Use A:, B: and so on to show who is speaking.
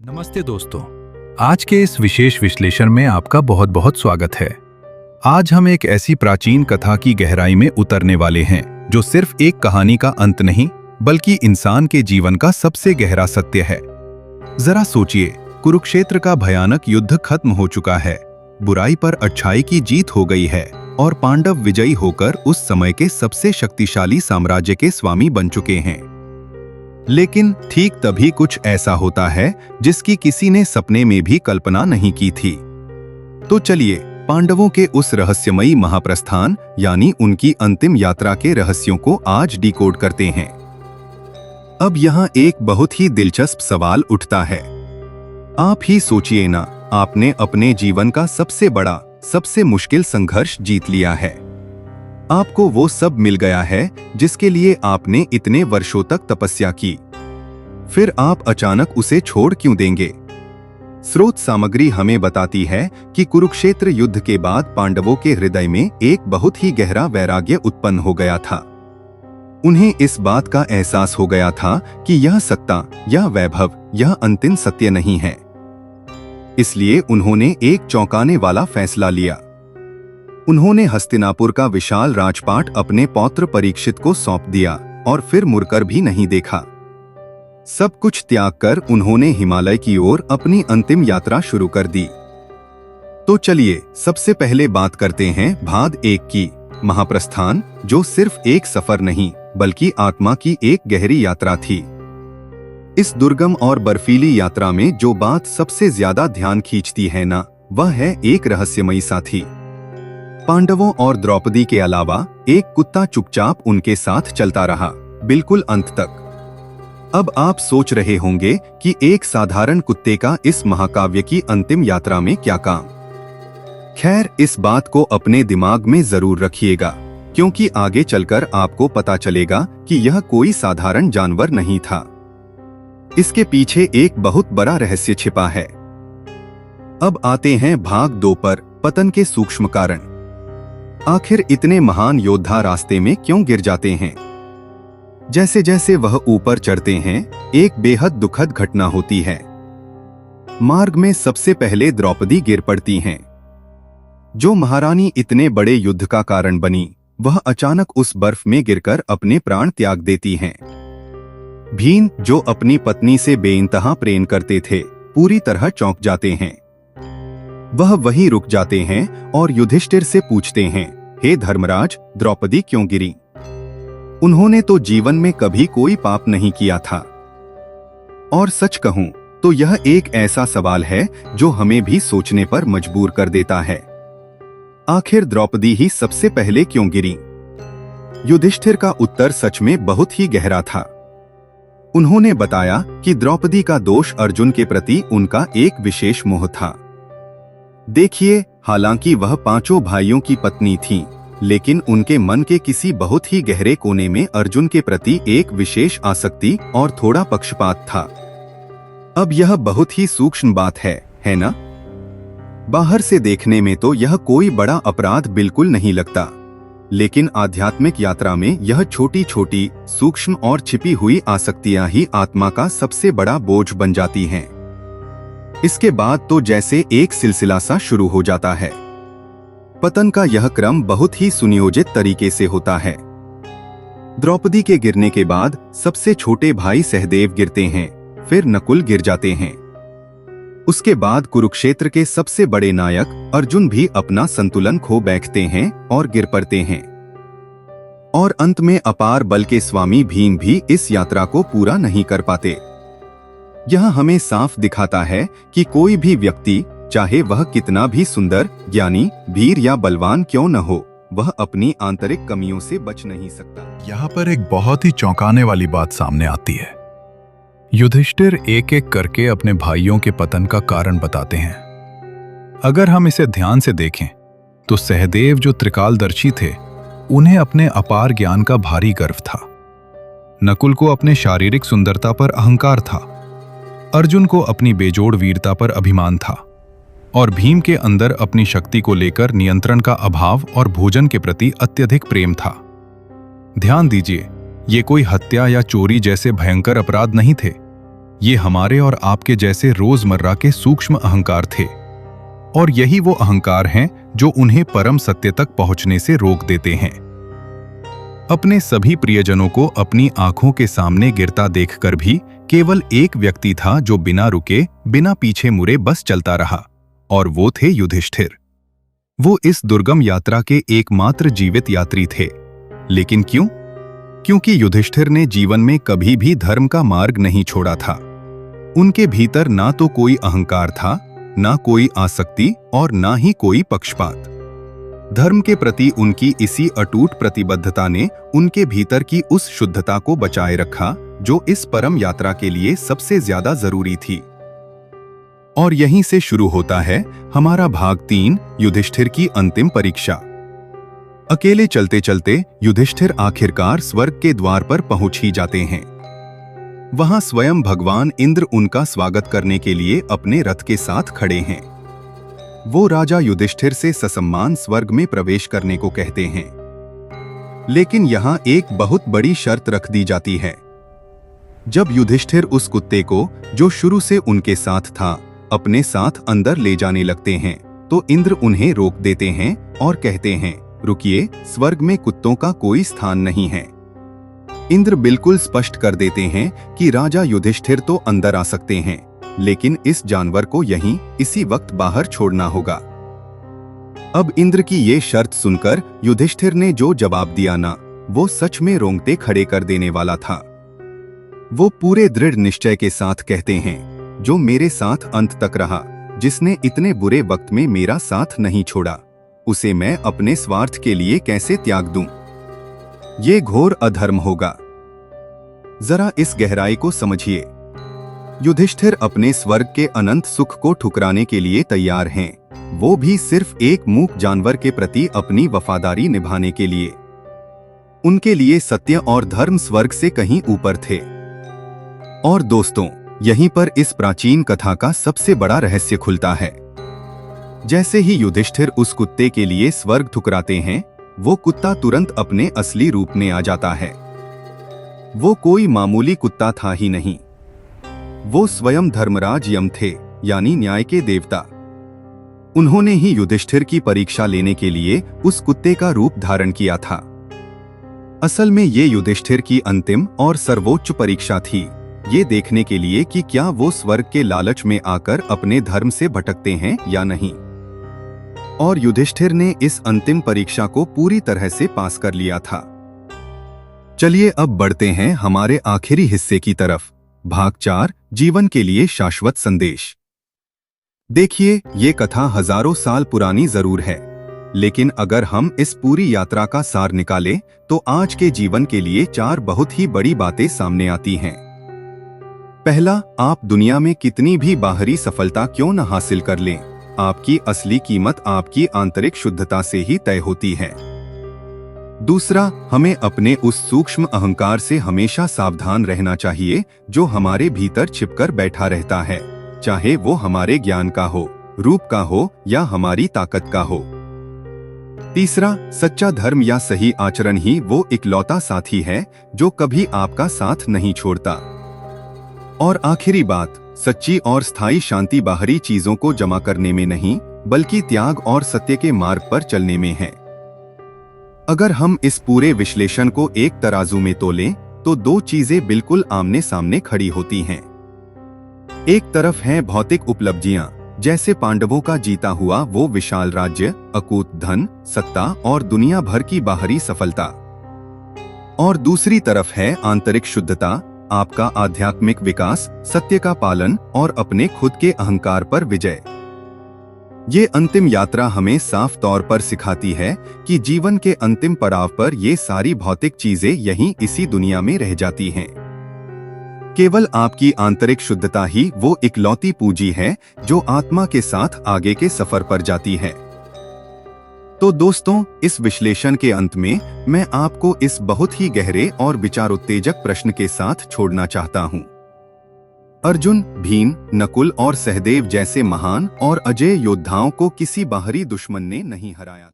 A: नमस्ते दोस्तों। आज के इस विशेष विश्लेषण में आपका बहुत बहुत स्वागत है। आज हम एक ऐसी प्राचीन कथा की गहराई में उतरने वाले हैं जो सिर्फ एक कहानी का अंत नहीं बल्कि इंसान के जीवन का सबसे गहरा सत्य है। जरा सोचिए, कुरुक्षेत्र का भयानक युद्ध खत्म हो चुका है, बुराई पर अच्छाई की जीत हो गई है और पांडव विजयी होकर उस समय के सबसे शक्तिशाली साम्राज्य के स्वामी बन चुके हैं। लेकिन ठीक तभी कुछ ऐसा होता है जिसकी किसी ने सपने में भी कल्पना नहीं की थी। तो चलिए पांडवों के उस रहस्यमयी महाप्रस्थान यानी उनकी अंतिम यात्रा के रहस्यों को आज डिकोड करते हैं। अब यहाँ एक बहुत ही दिलचस्प सवाल उठता है। आप ही सोचिए ना, आपने अपने जीवन का सबसे बड़ा, सबसे मुश्किल संघर्ष जीत लिया है। आपको वो सब मिल गया है जिसके लिए आपने इतने वर्षों तक तपस्या की। फिर आप अचानक उसे छोड़ क्यों देंगे? स्रोत सामग्री हमें बताती है कि कुरुक्षेत्र युद्ध के बाद पांडवों के हृदय में एक बहुत ही गहरा वैराग्य उत्पन्न हो गया था। उन्हें इस बात का एहसास हो गया था कि यह सत्ता, यह वैभव, यह अंतिम सत्य नहीं है। इसलिए उन्होंने एक चौंकाने वाला फैसला लिया। उन्होंने हस्तिनापुर का विशाल राजपाट अपने पौत्र परीक्षित को सौंप दिया और फिर मुड़कर भी नहीं देखा। सब कुछ त्याग कर उन्होंने हिमालय की ओर अपनी अंतिम यात्रा शुरू कर दी। तो चलिए सबसे पहले बात करते हैं भाग 1 की, महाप्रस्थान, जो सिर्फ एक सफर नहीं बल्कि आत्मा की एक गहरी यात्रा थी। इस दुर्गम और बर्फीली यात्रा में जो बात सबसे ज्यादा ध्यान खींचती है ना, वह है एक रहस्यमयी साथी। पांडवों और द्रौपदी के अलावा एक कुत्ता चुपचाप उनके साथ चलता रहा, बिल्कुल अंत तक। अब आप सोच रहे होंगे कि एक साधारण कुत्ते का इस महाकाव्य की अंतिम यात्रा में क्या काम। खैर, इस बात को अपने दिमाग में जरूर रखिएगा, क्योंकि आगे चलकर आपको पता चलेगा कि यह कोई साधारण जानवर नहीं था। इसके पीछे एक बहुत बड़ा रहस्य छिपा है। अब आते हैं भाग 2 पर, पतन के सूक्ष्म कारण। आखिर इतने महान योद्धा रास्ते में क्यों गिर जाते हैं? जैसे जैसे वह ऊपर चढ़ते हैं, एक बेहद दुखद घटना होती है। मार्ग में सबसे पहले द्रौपदी गिर पड़ती हैं। जो महारानी इतने बड़े युद्ध का कारण बनी, वह अचानक उस बर्फ में गिरकर अपने प्राण त्याग देती हैं। भीम, जो अपनी पत्नी से बेइंतहा प्रेम करते थे, पूरी तरह चौंक जाते हैं। वह वहीं रुक जाते हैं और युधिष्ठिर से पूछते हैं, हे धर्मराज, द्रौपदी क्यों गिरी? उन्होंने तो जीवन में कभी कोई पाप नहीं किया था। और सच कहूं तो यह एक ऐसा सवाल है जो हमें भी सोचने पर मजबूर कर देता है। आखिर द्रौपदी ही सबसे पहले क्यों गिरी? युधिष्ठिर का उत्तर सच में बहुत ही गहरा था। उन्होंने बताया कि द्रौपदी का दोष अर्जुन के प्रति उनका एक विशेष मोह था। देखिए, हालांकि वह 5 भाइयों की पत्नी थी, लेकिन उनके मन के किसी बहुत ही गहरे कोने में अर्जुन के प्रति एक विशेष आसक्ति और थोड़ा पक्षपात था। अब यह बहुत ही सूक्ष्म बात है ना? बाहर से देखने में तो यह कोई बड़ा अपराध बिल्कुल नहीं लगता, लेकिन आध्यात्मिक यात्रा में यह छोटी छोटी, सूक्ष्म और छिपी हुई आसक्तियां ही आत्मा का सबसे बड़ा बोझ बन जाती हैं। इसके बाद तो जैसे एक सिलसिला सा शुरू हो जाता है। पतन का यह क्रम बहुत ही सुनियोजित तरीके से होता है। द्रौपदी के गिरने के बाद सबसे छोटे भाई सहदेव गिरते हैं, फिर नकुल गिर जाते हैं। उसके बाद कुरुक्षेत्र के सबसे बड़े नायक अर्जुन भी अपना संतुलन खो बैठते हैं और गिर पड़ते हैं। और अंत में अपार बल के स्वामी भीम भी इस यात्रा को पूरा नहीं कर पाते। यह हमें साफ दिखाता है कि कोई भी व्यक्ति, चाहे वह कितना भी सुंदर, ज्ञानी, वीर या बलवान क्यों न हो, वह अपनी आंतरिक कमियों से बच नहीं सकता।
B: यहाँ पर एक बहुत ही चौंकाने वाली बात सामने आती है। युधिष्ठिर एक एक करके अपने भाइयों के पतन का कारण बताते हैं। अगर हम इसे ध्यान से देखें तो सहदेव, जो त्रिकालदर्शी थे, उन्हें अपने अपार ज्ञान का भारी गर्व था। नकुल को अपने शारीरिक सुंदरता पर अहंकार था। अर्जुन को अपनी बेजोड़ वीरता पर अभिमान था और भीम के अंदर अपनी शक्ति को लेकर नियंत्रण का अभाव और भोजन के प्रति अत्यधिक प्रेम था। ध्यान दीजिए, ये कोई हत्या या चोरी जैसे भयंकर अपराध नहीं थे।
A: ये हमारे और आपके जैसे रोजमर्रा के सूक्ष्म अहंकार थे, और यही वो अहंकार हैं जो उन्हें परम सत्य तक पहुंचने से रोक देते हैं। अपने सभी प्रियजनों को अपनी आंखों के सामने गिरता देखकर भी केवल एक व्यक्ति था जो बिना रुके, बिना पीछे मुड़े बस चलता रहा, और वो थे युधिष्ठिर। वो इस दुर्गम यात्रा के एकमात्र जीवित यात्री थे। लेकिन क्यों? क्योंकि युधिष्ठिर ने जीवन में कभी भी धर्म का मार्ग नहीं छोड़ा था। उनके भीतर ना तो कोई अहंकार था, ना कोई आसक्ति और ना ही कोई पक्षपात। धर्म के प्रति उनकी इसी अटूट प्रतिबद्धता ने उनके भीतर की उस शुद्धता को बचाए रखा जो इस परम यात्रा के लिए सबसे ज्यादा जरूरी थी। और यहीं से शुरू होता है हमारा भाग 3, युधिष्ठिर की अंतिम परीक्षा। अकेले चलते चलते युधिष्ठिर आखिरकार स्वर्ग के द्वार पर पहुंच ही जाते हैं। वहां स्वयं भगवान इंद्र उनका स्वागत करने के लिए अपने रथ के साथ खड़े हैं। वो राजा युधिष्ठिर से ससम्मान स्वर्ग में प्रवेश करने को कहते हैं। लेकिन यहां एक बहुत बड़ी शर्त रख दी जाती है। जब युधिष्ठिर उस कुत्ते को, जो शुरू से उनके साथ था, अपने साथ अंदर ले जाने लगते हैं, तो इंद्र उन्हें रोक देते हैं और कहते हैं, रुकिए, स्वर्ग में कुत्तों का कोई स्थान नहीं है। इंद्र बिल्कुल स्पष्ट कर देते हैं कि राजा युधिष्ठिर तो अंदर आ सकते हैं, लेकिन इस जानवर को यहीं इसी वक्त बाहर छोड़ना होगा। अब इंद्र की ये शर्त सुनकर युधिष्ठिर ने जो जवाब दिया ना, वो सच में रोंगटे खड़े कर देने वाला था। वो पूरे दृढ़ निश्चय के साथ कहते हैं, जो मेरे साथ अंत तक रहा, जिसने इतने बुरे वक्त में मेरा साथ नहीं छोड़ा, उसे मैं अपने स्वार्थ के लिए कैसे त्याग दूं? ये घोर अधर्म होगा। जरा इस गहराई को समझिए। युधिष्ठिर अपने स्वर्ग के अनंत सुख को ठुकराने के लिए तैयार हैं, वो भी सिर्फ एक मूक जानवर के प्रति अपनी वफादारी निभाने के लिए। उनके लिए सत्य और धर्म स्वर्ग से कहीं ऊपर थे। और दोस्तों, यहीं पर इस प्राचीन कथा का सबसे बड़ा रहस्य खुलता है। जैसे ही युधिष्ठिर उस कुत्ते के लिए स्वर्ग ठुकराते हैं, वो कुत्ता तुरंत अपने असली रूप में आ जाता है। वो कोई मामूली कुत्ता था ही नहीं, वो स्वयं धर्मराज यम थे, यानी न्याय के देवता। उन्होंने ही युधिष्ठिर की परीक्षा लेने के लिए उस कुत्ते का रूप धारण किया था। असल में ये युधिष्ठिर की अंतिम और सर्वोच्च परीक्षा थी, ये देखने के लिए कि क्या वो स्वर्ग के लालच में आकर अपने धर्म से भटकते हैं या नहीं। और युधिष्ठिर ने इस अंतिम परीक्षा को पूरी तरह से पास कर लिया था। चलिए अब बढ़ते हैं हमारे आखिरी हिस्से की तरफ, भाग 4, जीवन के लिए शाश्वत संदेश। देखिए, ये कथा हजारों साल पुरानी जरूर है, लेकिन अगर हम इस पूरी यात्रा का सार निकालें तो आज के जीवन के लिए 4 बहुत ही बड़ी बातें सामने आती हैं। पहला, आप दुनिया में कितनी भी बाहरी सफलता क्यों न हासिल कर लें, आपकी असली कीमत आपकी आंतरिक शुद्धता से ही तय होती है। दूसरा, हमें अपने उस सूक्ष्म अहंकार से हमेशा सावधान रहना चाहिए जो हमारे भीतर छिपकर बैठा रहता है, चाहे वो हमारे ज्ञान का हो, रूप का हो या हमारी ताकत का हो। तीसरा, सच्चा धर्म या सही आचरण ही वो इकलौता साथी है जो कभी आपका साथ नहीं छोड़ता। और आखिरी बात, सच्ची और स्थायी शांति बाहरी चीजों को जमा करने में नहीं, बल्कि त्याग और सत्य के मार्ग पर चलने में है। अगर हम इस पूरे विश्लेषण को एक तराजू में तोलें, तो 2 चीजें बिल्कुल आमने सामने खड़ी होती हैं। एक तरफ है भौतिक उपलब्धियां, जैसे पांडवों का जीता हुआ वो विशाल राज्य, अकूत धन, सत्ता और दुनिया भर की बाहरी सफलता। और दूसरी तरफ है आंतरिक शुद्धता, आपका आध्यात्मिक विकास, सत्य का पालन और अपने खुद के अहंकार पर विजय। ये अंतिम यात्रा हमें साफ तौर पर सिखाती है कि जीवन के अंतिम पड़ाव पर ये सारी भौतिक चीजें यहीं इसी दुनिया में रह जाती हैं। केवल आपकी आंतरिक शुद्धता ही वो इकलौती पूंजी है जो आत्मा के साथ आगे के सफर पर जाती है। तो दोस्तों, इस विश्लेषण के अंत में मैं आपको इस बहुत ही गहरे और विचारोत्तेजक प्रश्न के साथ छोड़ना चाहता हूँ। अर्जुन, भीम, नकुल और सहदेव जैसे महान और अजेय योद्धाओं को किसी बाहरी दुश्मन ने नहीं हराया।